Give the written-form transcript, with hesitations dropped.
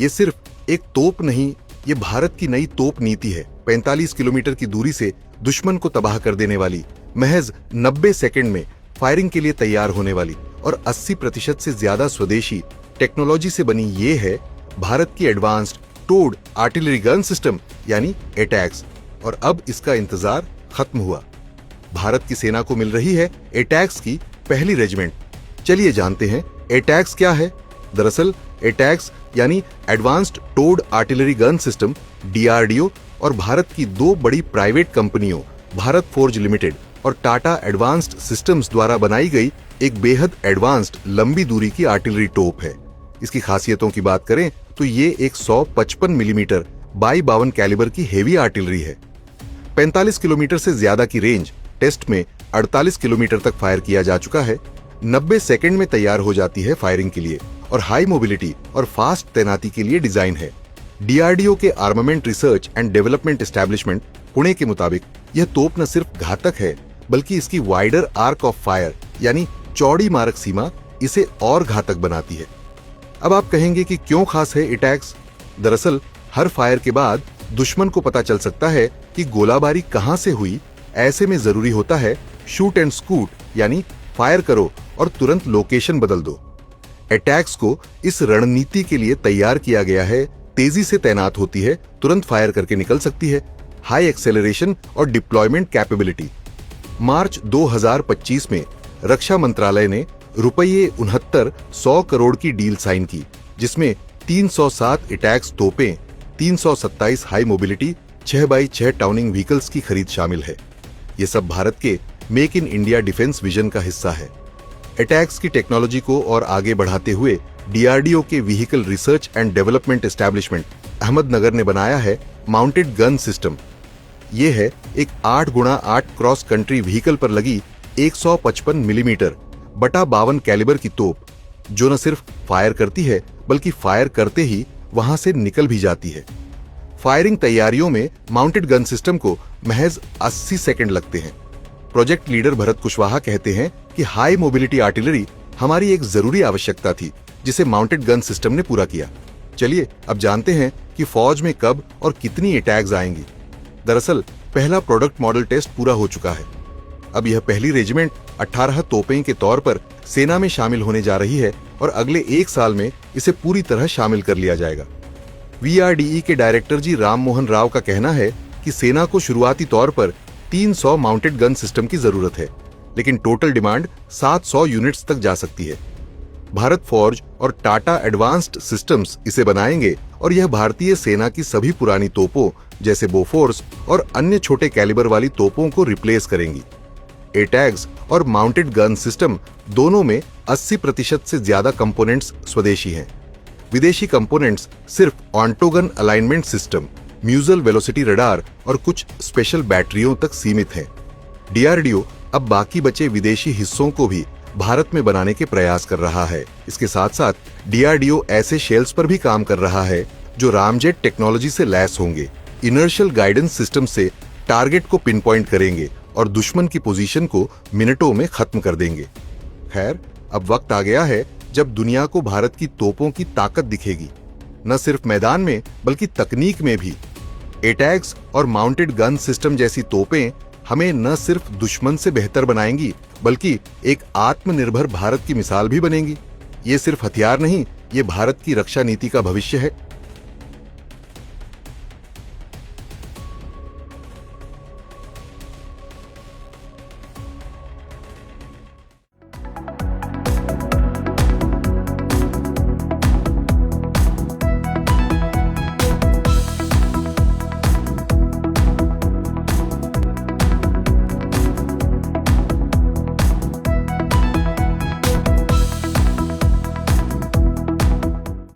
ये सिर्फ एक तोप नहीं, ये भारत की नई तोप नीति है। 45 किलोमीटर की दूरी से दुश्मन को तबाह कर देने वाली, महज 90 सेकंड में फायरिंग के लिए तैयार होने वाली और 80% से ज्यादा स्वदेशी टेक्नोलॉजी से बनी ये है भारत की advanced towed artillery gun system यानी एटैक्स। और अब इसका इंतजार खत्म हुआ। भारत की सेना को मिल रही है एटैक्स की पहली रेजिमेंट। चलिए जानते हैं एटैक्स क्या है। दरअसल एटैक्स यानी advanced towed artillery gun system DRDO और भारत की दो बड़ी प्राइवेट कंपनियों भारत फोर्ज लिमिटेड और टाटा एडवांस्ड सिस्टम्स द्वारा बनाई गई एक बेहद एडवांस्ड लंबी दूरी की आर्टिलरी तोप है। इसकी खासियतों की बात करें तो ये एक 155 मिलीमीटर बाई 52 कैलिबर की हेवी आर्टिलरी है। 45 किलोमीटर से ज्यादा की रेंज टेस्ट में 48 किलोमीटर तक फायर किया जा चुका है। 90 सेकंड में तैयार हो जाती है फायरिंग के लिए और हाई मोबिलिटी और फास्ट तैनाती के लिए डिजाइन है। DRDO के armament research and development establishment Pune के मुताबिक यह तोप न सिर्फ घातक है बल्कि इसकी वाइडर आर्क ऑफ फायर यानी चौड़ी मारक सीमा इसे और घातक बनाती है। अब आप कहेंगे कि क्यों खास है एटैक्स। दरअसल हर फायर के बाद दुश्मन को पता चल सकता है कि गोलाबारी कहां से हुई। ऐसे में जरूरी होता है शूट एंड स्कूट यानी फायर करो और तुरंत लोकेशन बदल दो। एटैक्स को इस रणनीति के लिए तैयार किया गया है। तेजी से तैनात होती है, तुरंत फायर करके निकल सकती है। हाई एक्सेलरेशन और डिप्लॉयमेंट कैपेबिलिटी। मार्च 2025 में रक्षा मंत्रालय ने ₹69 करोड़ की डील साइन की, जिसमें 307 एटैक्स तोपें, 327 high mobility 6x6 towing vehicles की खरीद शामिल है। ये सब भारत के make in India defence vision का हिस्सा है। एटैक्स की टेक्नोलॉजी को और आगे बढ़ाते हुए DRDO के vehicle research and development establishment Ahmednagar ने बनाया है माउंटेड गन सिस्टम। ये है एक 8x8 क्रॉस कंट्री व्हीकल पर लगी 155 मिलीमीटर बटा 52 कैलिबर की तोप, जो न सिर्फ फायर करती है बल्कि फायर करते ही वहां से निकल भी जाती है। फायरिंग तैयारियों में माउंटेड गन सिस्टम को महज 80 सेकंड लगते हैं। प्रोजेक्ट लीडर भरत कुशवाहा कहते हैं कि हाई मोबिलिटी आर्टिलरी हमारी एक जरूरी आवश्यकता थी, जिसे माउंटेड गन सिस्टम ने पूरा किया। चलिए अब जानते हैं कि फौज में कब और कितनी एटैक्स आएंगी। दरअसल पहला प्रोडक्ट मॉडल टेस्ट पूरा हो चुका है। अब यह पहली रेजिमेंट 18 तोपें के तौर पर सेना में शामिल होने जा रही है और अगले 1 साल में इसे पूरी तरह शामिल कर लिया जाएगा। VRDE के डायरेक्टर जी राम मोहन राव का कहना है कि सेना को शुरुआती तौर पर 300 माउंटेड गन सिस्टम की जरूरत है, लेकिन टोटल डिमांड 700 यूनिट्स तक जा सकती है। भारत फोर्ज और टाटा एडवांस्ड सिस्टम्स इसे बनाएंगे और यह भारतीय सेना की सभी पुरानी तोपों जैसे बोफोर्स और अन्य छोटे कैलिबर वाली तोपों को रिप्लेस करेंगी। एटैक्स और माउंटेड गन सिस्टम दोनों में 80% से ज्यादा कंपोनेंट्स स्वदेशी हैं। विदेशी कंपोनेंट्स सिर्फ ऑन्टोगन अलाइनमेंट सिस्टम, म्यूजल वेलोसिटी रडार और कुछ स्पेशल बैटरियों तक सीमित हैं। DRDO अब बाकी बचे विदेशी हिस्सों को भी भारत में बनाने के प्रयास कर रहा है। इसके साथ साथ DRDO ऐसे शेल्स पर भी काम कर रहा है जो रामजेट टेक्नोलॉजी से लैस होंगे, इनर्शियल गाइडेंस सिस्टम से टारगेट को पिन पॉइंट करेंगे और दुश्मन की पोजीशन को मिनटों में खत्म कर देंगे। खैर, अब वक्त आ गया है जब दुनिया को भारत की तोपों की ताकत दिखेगी, न सिर्फ मैदान में बल्कि तकनीक में भी। एटैक्स और माउंटेड गन सिस्टम जैसी तोपें हमें न सिर्फ दुश्मन से बेहतर बनाएंगी बल्कि एक आत्मनिर्भर भारत की मिसाल भी बनेंगी। ये सिर्फ हथियार नहीं, ये भारत की रक्षा नीति का भविष्य है।